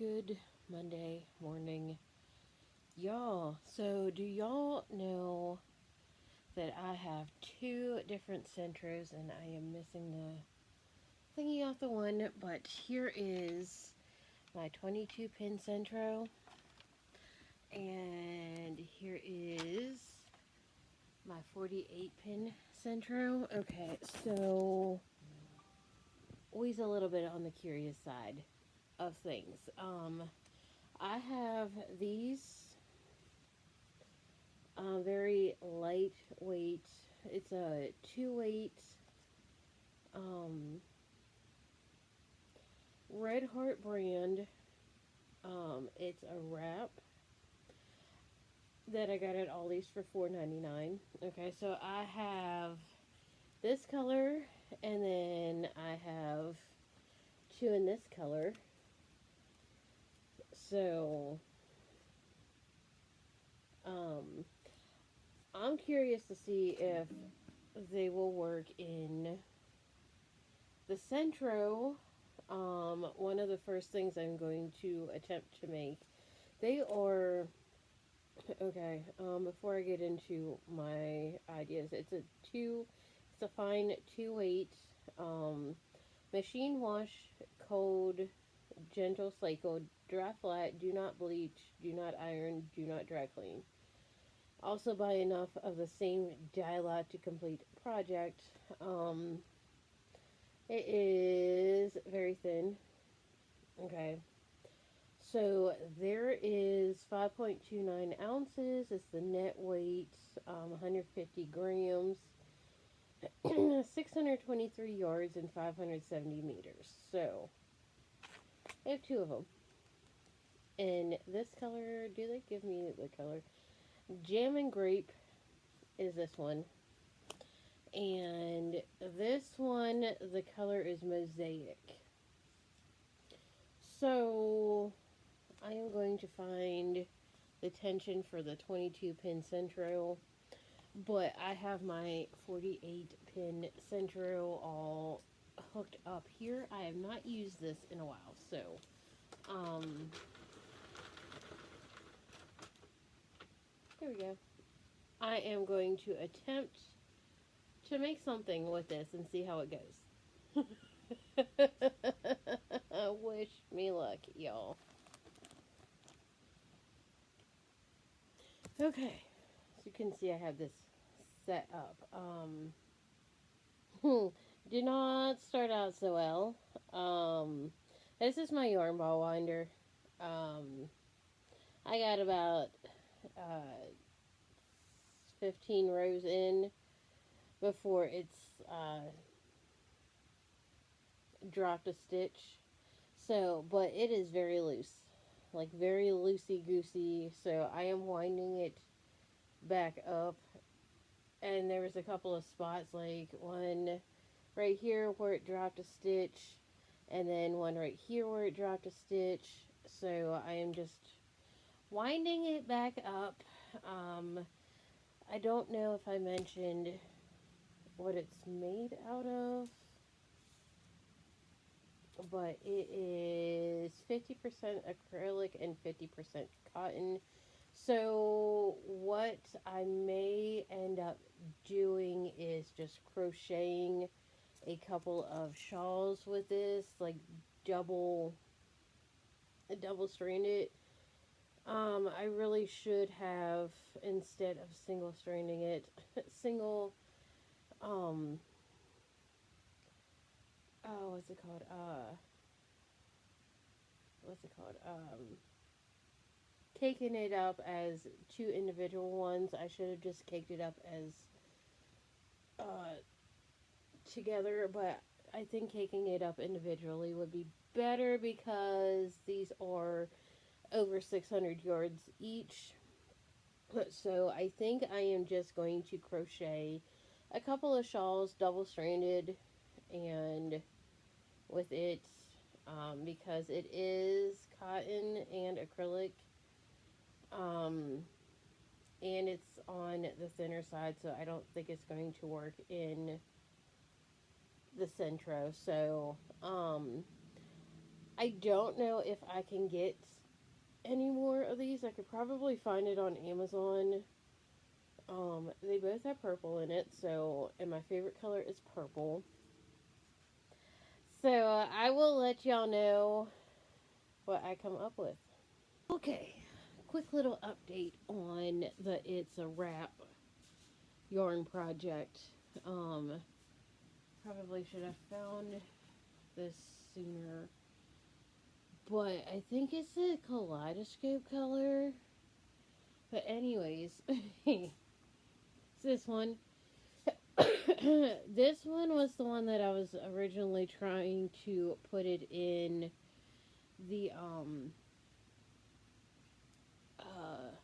Good Monday morning, y'all. So, do y'all know that I have two different centros and I am missing the thingy off the one? But here is my 22 pin centro, and here is my 48 pin centro. Okay, so always a little bit on the curious side of things. I have these very lightweight. It's a 2/8 um, Red Heart brand. It's a wrap that I got at Ollie's for $4.99. Okay, so I have this color, and then I have two in this color. So, um, I'm curious to see if they will work in the Centro. One of the first things I'm going to attempt to make, they are, okay, before I get into my ideas, it's a fine 2/8, um, machine wash, cold, gentle slate coat, dry flat, do not bleach, do not iron, do not dry clean. Also buy enough of the same dye lot to complete project. Um, it is very thin. Okay. So there is 5.29 ounces. It's the net weight, 150 grams, 623 yards, and 570 meters. So I have two of them. And this color, do they give me the color? Jam and grape is this one. And this one, the color is mosaic. So I am going to find the tension for the 22 pin centro, but I have my 48 pin centro all hooked up here. I have not used this in a while, so here we go. I am going to attempt to make something with this and see how it goes. Wish me luck, y'all. Okay, so you can see I have this set up. Did not start out so well. This is my yarn ball winder. I got about uh, 15 rows in before it's dropped a stitch. So, but it is very loose, like very loosey goosey. So I am winding it back up, and there was a couple of spots, like one right here where it dropped a stitch, and then one right here where it dropped a stitch. So I am just winding it back up. I don't know if I mentioned what it's made out of, but it is 50% acrylic and 50% cotton. So what I may end up doing is just crocheting a couple of shawls with this, like double stranded. I really should have, instead of single stranding it, single, um, oh, what's it called? Caking it up as two individual ones. I should have just caked it up as, uh, together, but I think caking it up individually would be better because these are over 600 yards each. So I think I am just going to crochet a couple of shawls double stranded and with it, because it is cotton and acrylic, um, and it's on the thinner side, so I don't think it's going to work in the centro. So I don't know if I can get any more of these. I could probably find it on Amazon. They both have purple in it, so, and my favorite color is purple. So I will let y'all know what I come up with. Okay, quick little update on the It's a Wrap yarn project. Um, Probably should have found this sooner, but I think it's a kaleidoscope color. But anyways, it's this one. This one was the one that I was originally trying to put it in the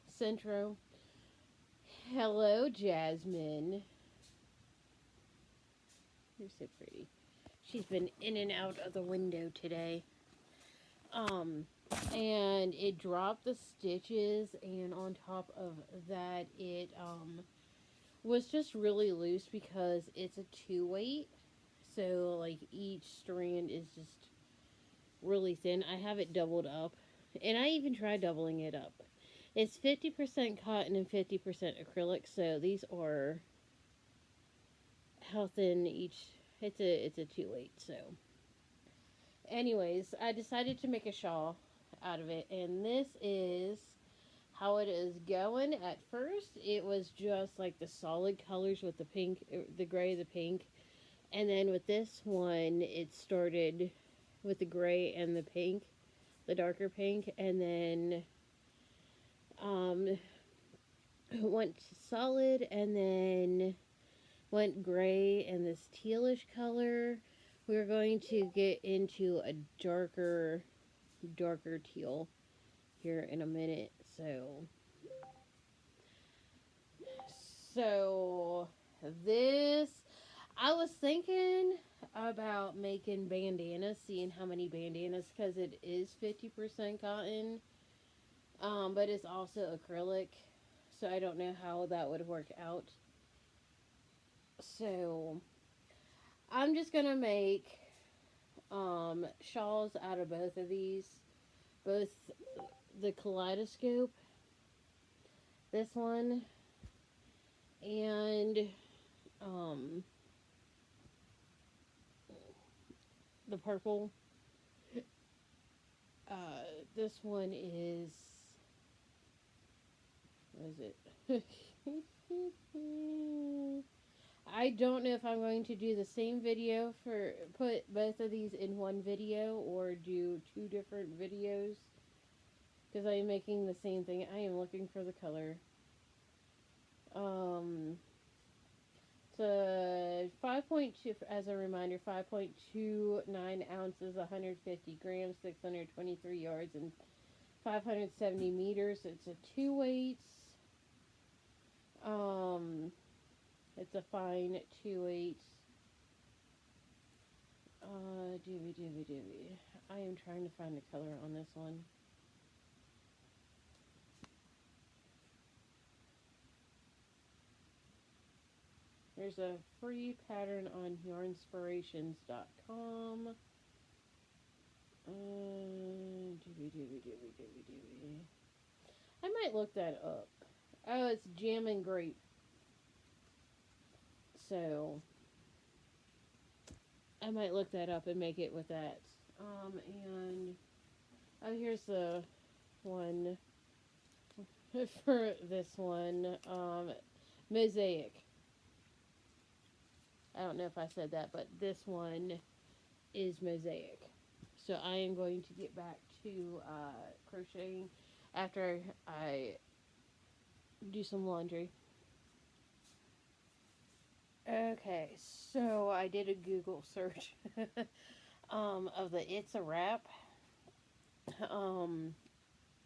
Centro. Hello, Jasmine. You're so pretty. She's been in and out of the window today. Um, and it dropped the stitches, and on top of that, it was just really loose because it's a 2 weight. So like each strand is just really thin. I have it doubled up, and I even tried doubling it up. It's 50% cotton and 50% acrylic, so these are how thin each. It's a 2 weight. So, anyways, I decided to make a shawl out of it, and this is how it is going. At first, it was just like the solid colors with the pink, the gray, the pink, and then with this one, it started with the gray and the pink, the darker pink, and then um, went solid, and then went gray and this tealish color. We're going to get into a darker teal here in a minute. So this, I was thinking about making bandanas, seeing how many bandanas, because it is 50% cotton, but it's also acrylic, so I don't know how that would work out. So I'm just gonna make shawls out of both of these, both the kaleidoscope, this one, and um, the purple. This one is, what is it? I don't know if I'm going to do the same video for put both of these in one video or do two different videos because I am making the same thing. I am looking for the color. So 5.2, as a reminder, 5.29 ounces, 150 grams, 623 yards, and 570 meters. It's a 2 weights. It's a fine 2/8. Doobie. I am trying to find the color on this one. There's a free pattern on yarnspirations.com. Doobie. I might look that up. Oh, it's jam and grape. So I might look that up and make it with that. And oh, here's the one for this one. Mosaic. I don't know if I said that, but this one is mosaic. So I am going to get back to crocheting after I do some laundry. Okay, so I did a Google search of the It's a Wrap.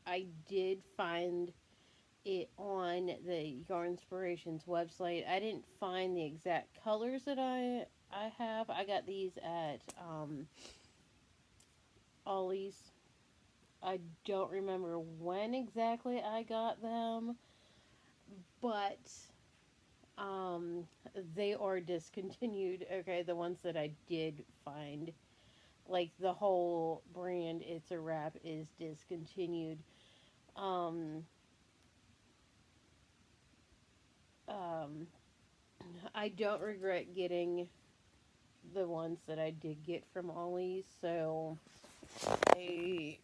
I did find it on the Yarnspirations website. I didn't find the exact colors that I have. I got these at Ollie's. I don't remember when exactly I got them, but they are discontinued. Okay, the ones that I did find. like the whole brand It's a Wrap is discontinued. Um, um, I don't regret getting the ones that I did get from Ollie's. So, I,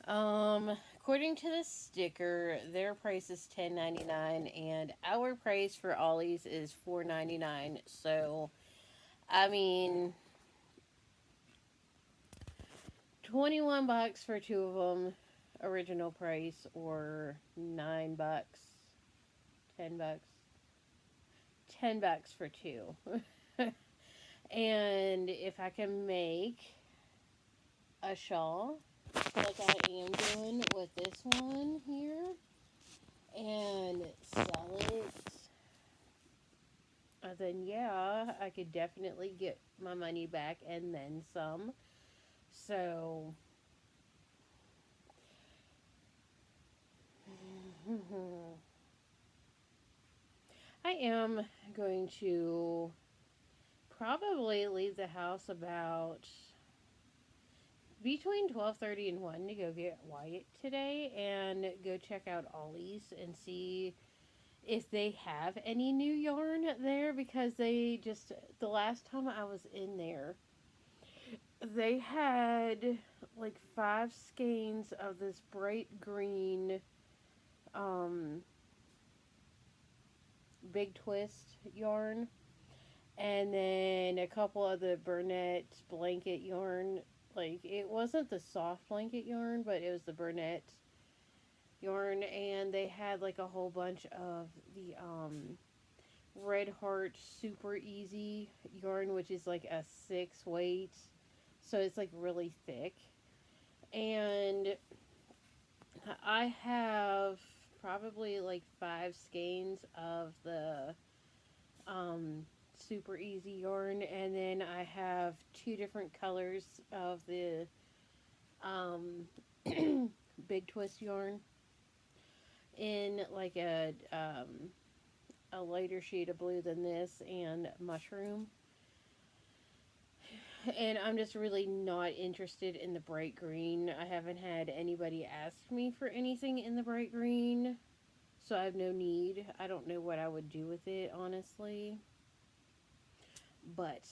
according to the sticker, their price is $10.99, and our price for Ollie's is $4.99. So, I mean, 21 bucks for two of them, original price, or 9 bucks, 10 bucks, 10 bucks for two. And if I can make a shawl, like I am doing with this one here, and sell it, then yeah, I could definitely get my money back and then some. So, I am going to probably leave the house about between 12:30 and 1 to go get Wyatt today and go check out Ollie's and see if they have any new yarn there, because they just, the last time I was in there, they had like 5 skeins of this bright green um big twist yarn, and then a couple of the Burnett blanket yarn. Like, it wasn't the soft blanket yarn, but it was the Burnett yarn, and they had like a whole bunch of the Red Heart Super Easy yarn, which is like a 6 weight, so it's like really thick. And I have probably like 5 skeins of the Super Easy yarn, and then I have 2 different colors of the um, Big Twist yarn in like a lighter shade of blue than this, and mushroom. And I'm just really not interested in the bright green. I haven't had anybody ask me for anything in the bright green, so I have no need. I don't know what I would do with it, honestly. But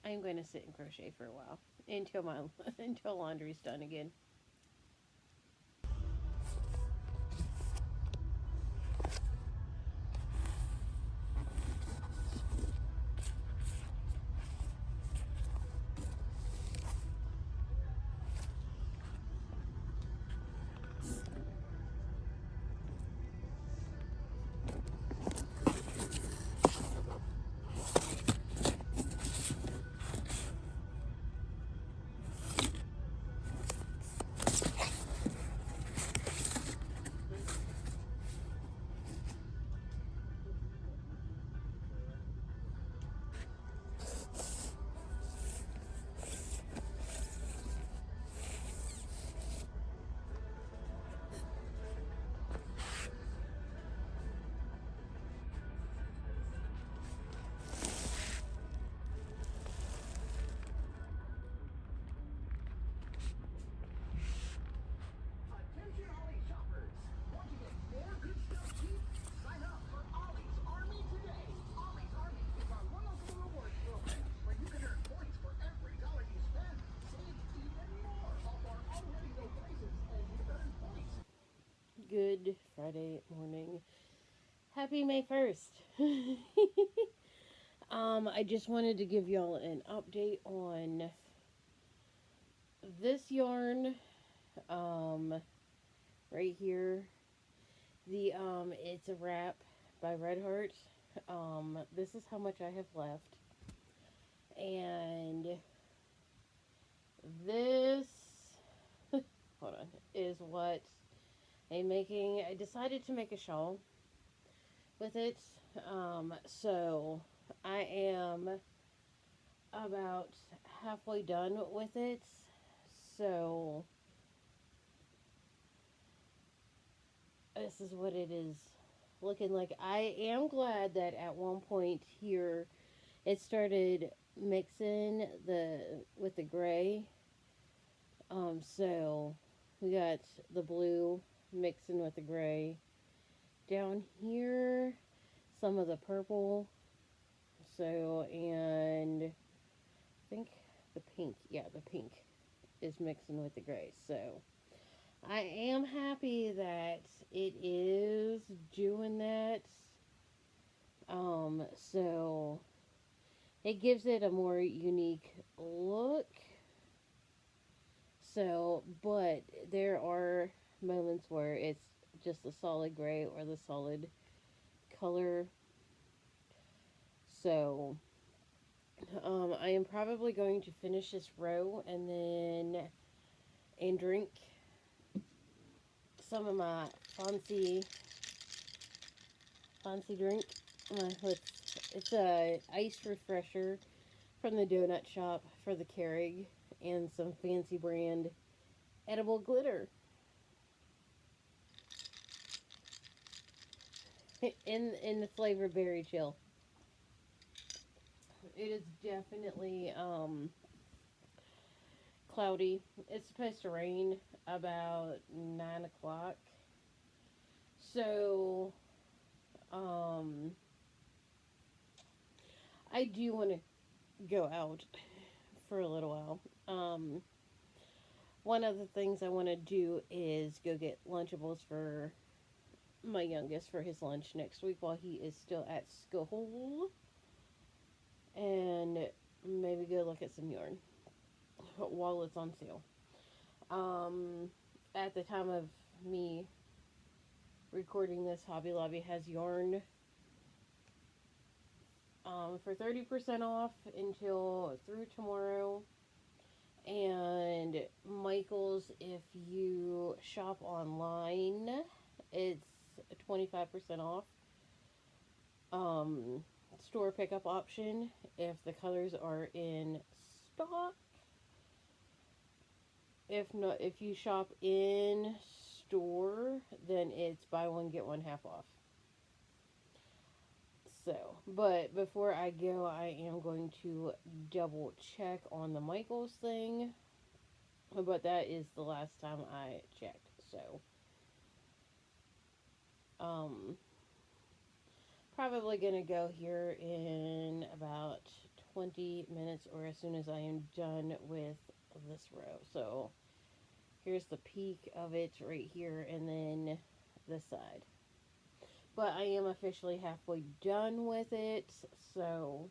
I'm going to sit and crochet for a while until my until laundry's done again. Attention Ollie shoppers! Want to get more good stuff cheap? Sign up for Ollie's Army today. Ollie's Army is our loyalty rewards program where you can earn points for every dollar you spend. Save even more off our already low prices and you earn points. Good Friday morning. Happy May 1st. I just wanted to give y'all an update on this yarn right here. The It's a Wrap by Red Heart. This is how much I have left. And this hold on, is what I'm making. I decided to make a shawl with it. So I am about halfway done with it. So this is what it is looking like. I am glad that at one point here it started mixing the with the gray. So we got the blue mixing with the gray. Down here, some of the purple. So, and I think the pink, yeah, the pink is mixing with the gray. So, I am happy that it is doing that. So it gives it a more unique look. So, but there are moments where it's just a solid gray or the solid color. So, I am probably going to finish this row and drink some of my fancy drink. With it's a iced refresher from the donut shop for the Keurig and some fancy brand edible glitter in the flavor berry chill. It is definitely cloudy. It's supposed to rain about 9 o'clock. So um I do want to go out for a little while. One of the things I want to do is go get Lunchables for my youngest for his lunch next week while he is still at school. And maybe go look at some yarn while it's on sale. At the time of me recording this, Hobby Lobby has yarn for 30% off until through tomorrow. And Michael's, if you shop online, it's 25% off. Store pickup option if the colors are in stock. If not, if you shop in store, then it's buy one get one half off. So, but before I go, I am going to double check on the Michaels thing. But that is the last time I checked. So, probably gonna go here in about 20 minutes or as soon as I am done with this row. So, here's the peak of it right here and then this side. But I am officially halfway done with it, so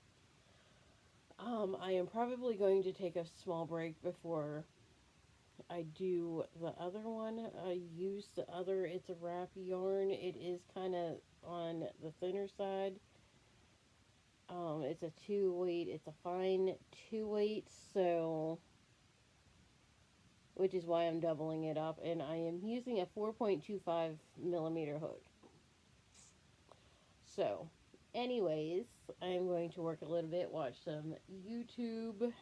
I am probably going to take a small break before I do the other one. I use the other, it's a wrap yarn. It is kind of on the thinner side. It's a 2-weight, it's a fine 2-weight, so, which is why I'm doubling it up, and I am using a 4.25 millimeter hook. So, anyways, I'm going to work a little bit, watch some YouTube,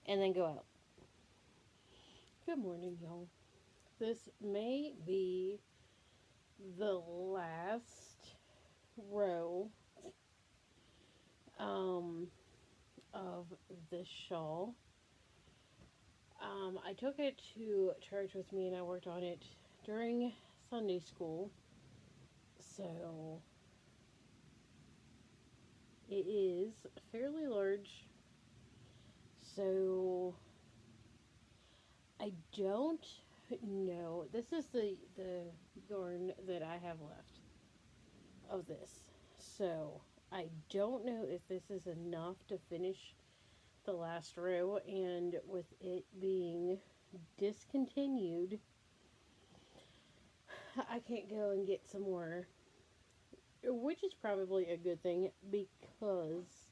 and then go out. Good morning, y'all. This may be the last row of this shawl. I took it to church with me and I worked on it during Sunday school. So it is fairly large. So I don't know. This is the yarn that I have left of this. So I don't know if this is enough to finish the last row, and with it being discontinued, I can't go and get some more, which is probably a good thing because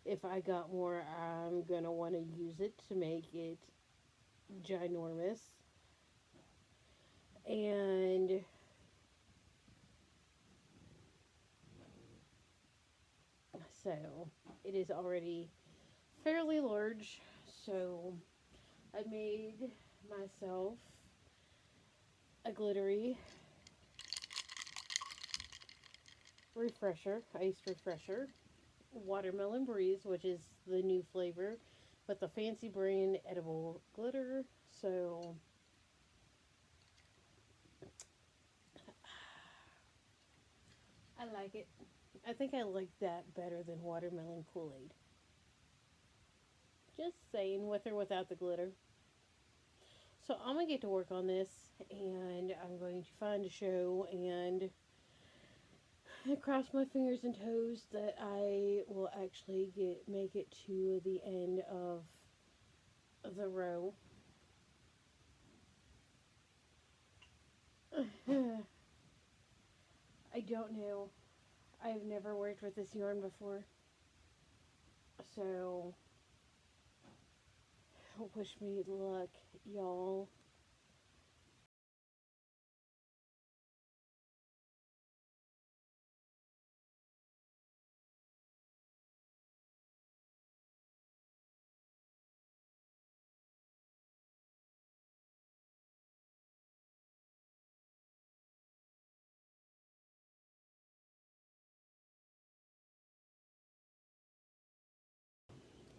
if I got more, I'm gonna want to use it to make it ginormous. And so it is already fairly large, so I made myself a glittery refresher, iced refresher, Watermelon Breeze, which is the new flavor, with the fancy brand edible glitter. So I like it. I think I like that better than watermelon Kool-Aid. Just saying, with or without the glitter. So I'm gonna get to work on this, and I'm going to find a show and cross my fingers and toes that I will actually make it to the end of the row. I don't know. I've never worked with this yarn before, so wish me luck, y'all.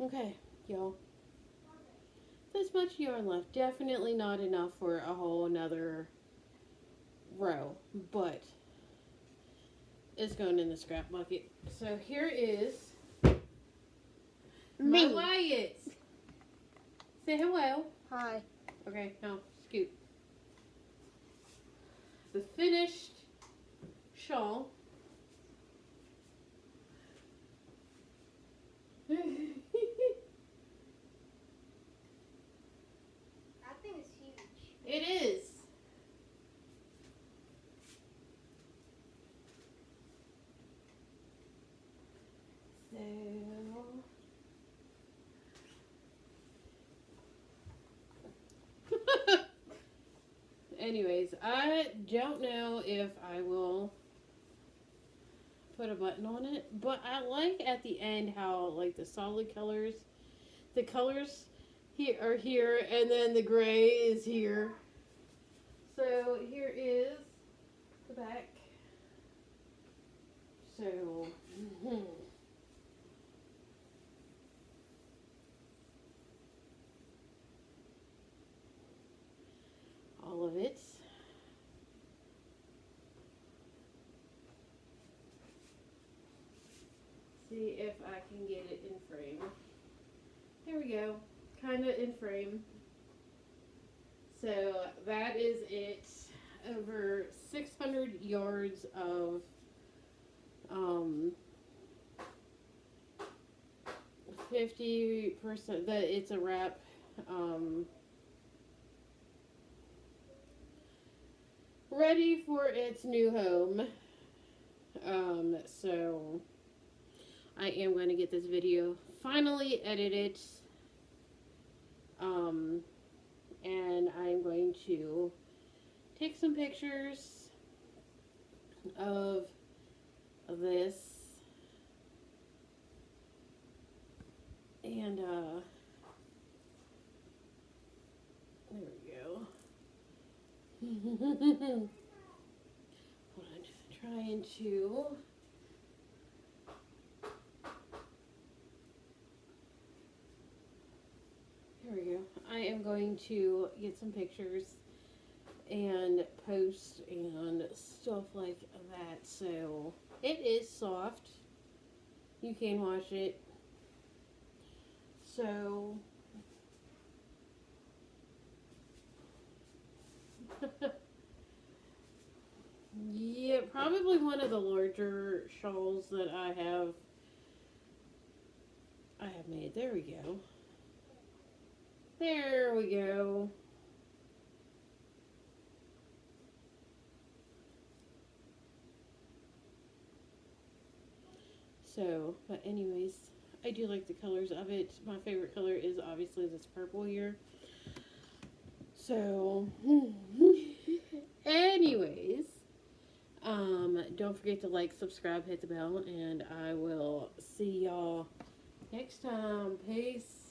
Okay, y'all. This much yarn left. Definitely not enough for a whole another row, but it's going in the scrap bucket. So here is my Me. Wyatts. Say hello. Hi. Okay, now scoot. The finished shawl. That thing is huge. It is. So, anyways, I don't know if I will put a button on it, but I like at the end how like the solid colors, the colors here are here, and then the gray is here. So here is the back. So, all of it. See if I can get it in frame. There we go. Kind of in frame. So that is it. Over 600 yards of 50% that it's a wrap. Ready for its new home. So I am going to get this video finally edited. And I'm going to take some pictures of this. And, there we go. Hold on, trying to. Here we go. I am going to get some pictures and post and stuff like that. So it is soft. You can wash it. So yeah, probably one of the larger shawls that I have made. There we go. There we go. So, but anyways, I do like the colors of it. My favorite color is obviously this purple here. So, anyways, don't forget to like, subscribe, hit the bell, and I will see y'all next time. Peace.